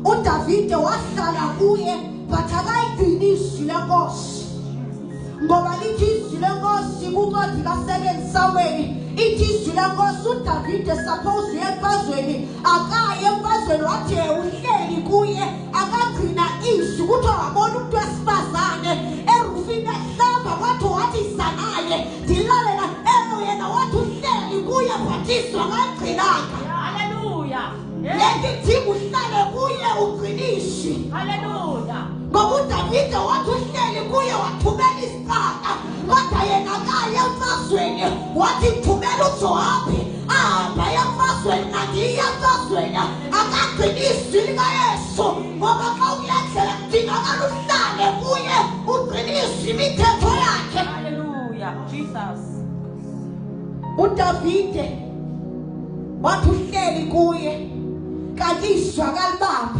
uDavide wahlala kuye but akayigcini izwi lenkosi ngoba lithi izwi lenkosi kuncwadi ka2 Samuel ithi izwi lenkosi uDavide suppose uyemfazweni akaye emfazweni wathi uhleli kuye akagcina izwi kuthi wabona umuntu wesifazane erufini ehlamba wathi isanaye dilalela yena wathi uhleli kuye bathiswa ngagcinanga. Hallelujah. Lethi thimu uhlale kuye ugcinishi. Hallelujah. Ngoba uDavide wathi uhleli kuye wathumela isicaka kodwa yena akaye emfazweni wathi thumela uJowabi ahamba emfazweni nangiye emfazweni akagcinisi likaYesu ngoba xa uyendlela kudingakala uhlale kuye ugcinise imithetho yakhe. Hallelujah. Jesus. uDavide wathi uhleli kuye kanti izwi akalibamba